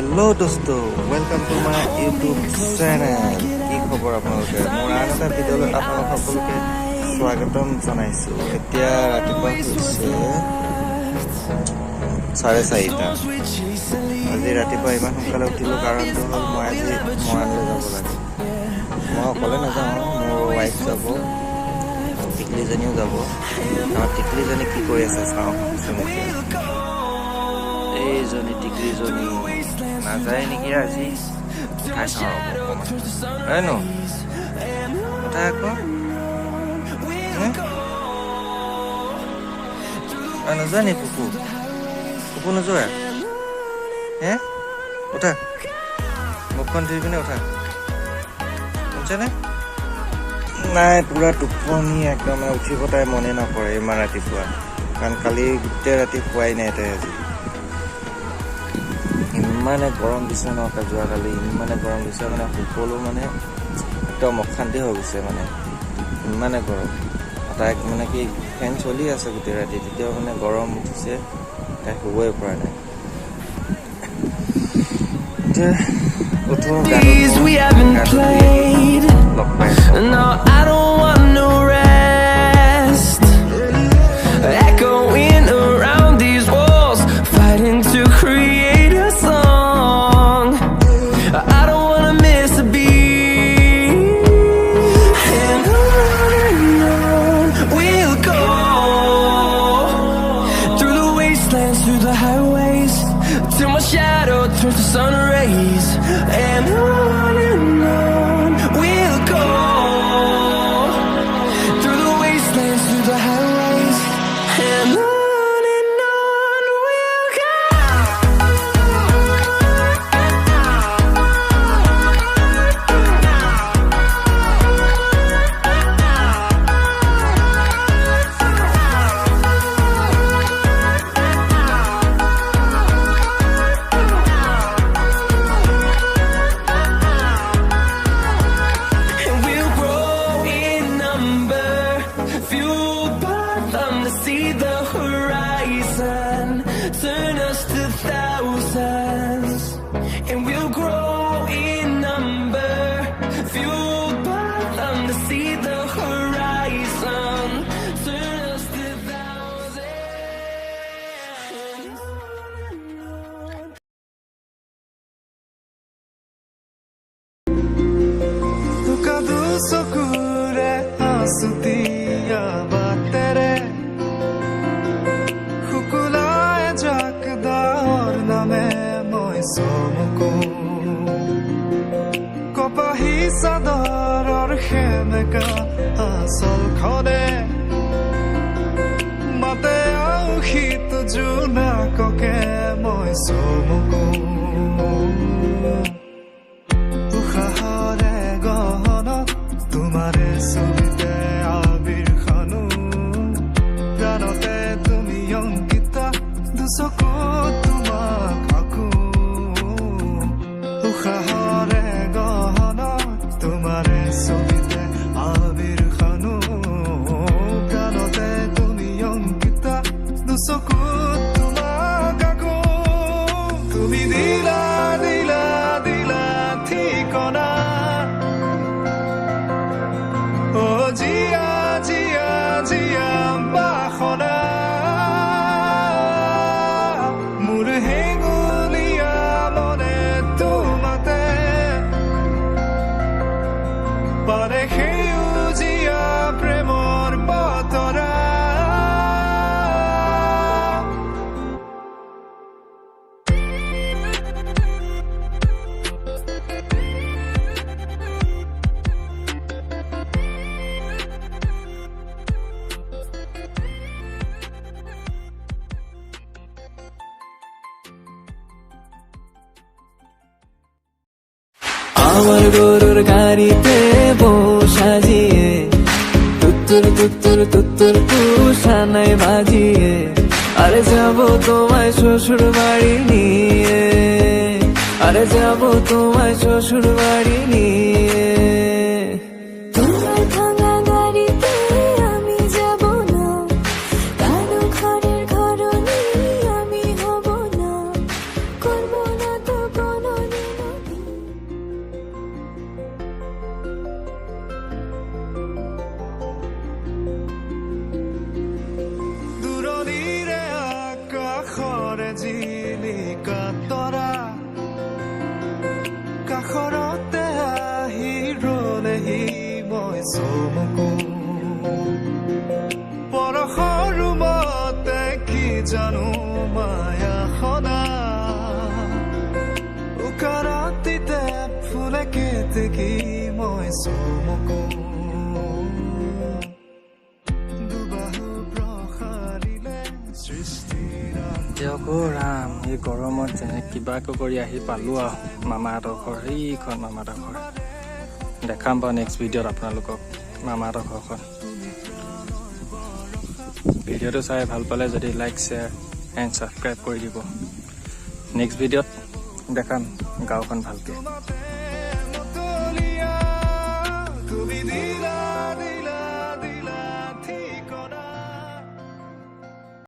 Hello दोस्तों welcome to my YouTube channel কি খবৰ আপোনালোকে মোৰ আন এটা ভিডিঅ'লৈ আপোনালোক সকলোকে স্বাগতম জনাইছো এতিয়া ৰাতিপুৱা হৈছে 4:30 আজি ৰাতিপুৱা ইমান সোনকালে উঠিলো কাৰণটো হ'ল মই আজি মৰাণলৈ যাব লাগে মই অকলে নাযাওঁ মোৰ ৱাইফ যাব টিকলিজনীও যাব আৰু টিকলিজনী কি কৰি আছে চাওঁ এইজনী টিকলিজনী নাযায় নেকি আজি খাই চাওঁ হয় ন কথা আকৌ নাযোৱা নি পুপু পুপু নোযোৱা হে উঠা মুখখন ধুই পিনে উঠা শুনিছানে নাই পুৰা টোপনি একদম উঠিব তাই মনে নকৰে ইমান ৰাতিপুৱা কাৰণ কালি গোটেই ৰাতি শুৱাই নাই তাই আজি ইমানে গৰম দিছে ন যোৱাকালি ইমানে গৰম দিছে মানে সকলো মানে একদম অশান্তি হৈ গৈছে মানে ইমানে গৰম তাইক মানে কি ফেন চলি আছে গোটেই ৰাতি তেতিয়াও মানে গৰম উঠিছে তাই শুবই পৰা নাই উঠো No, I don't want no rest. Echoing around these walls, fighting to create a song. I don't wanna miss a beat. And on we'll go, through the wastelands, through the highways, till my shadow turns to sun rays. And on we'll go, through the wastelands, through the highways, and on we'll go. And we'll grow in number, fueled by them to see the horizon, turn us to thousands. And we'll grow in number, fueled by them to see the horizon, turn us to thousands. कदू सुकूरे आसुतिया बातेरे खुकुलाए जाकदार नामे मोय सोमको कपाही सदार और खेमे का आसल खने माते आउ खीत जुना कोके मोय सोमको উশাহৰে গহনত তোমাৰে ছবিতে আবিৰ খানো প্ৰাণতে তুমি অংকিতা দুচকুত তোমাক আকো উশাহৰে গহনত তোমাৰে ছবিতে আবিৰ খানো প্ৰাণতে তুমি অংকিতা দুচকুত তোমাক আকো তুমি দিলা দিলা দিলা ঠিকনা ও জিয়া জিয়া জিয়া বাসনা মোৰ হেঙুলীয়া মনে তোমাতে পাৰে সেউজীয়া প্ৰেমৰ বতৰা আমার গরুর গাড়িতে বউ সাজিয়ে তুত্তুর তুত্তুর তুত্তুর কুশানায় বাজিয়ে আরে যাব তোমায় শ্বশুর বাড়ি নিয়ে আরে যাব তোমায় শ্বশুর বাড়ি নিয়ে তোমার ভাঙা গাড়িতে আমি যাব না কারো ঘরের ঘরণী আমি হব না করব না তো চমকো পৰশৰ ৰুমতে কি জানো মায়া সদা উকা ৰাতিতে ফুলে কেতেকী মই চমকো দুবাহু প্ৰসাৰিলে সৃষ্টিৰ দিয়কো ৰাম এই গৰমত যেনে কিবাকৈ কৰি আহি পালোঁ আৰু মামাহঁতৰ ঘৰ সেইখন মামাহঁতৰ ঘৰ দেখাম বাৰু নেক্সট ভিডিঅ'ত আপোনালোকক মামাহঁতৰ ঘৰখন ভিডিঅ'টো চাই ভাল পালে যদি লাইক শ্বেয়াৰ এণ্ড ছাবস্ক্ৰাইব কৰি দিব নেক্সট ভিডিঅ'ত দেখাম গাঁওখন ভালকৈ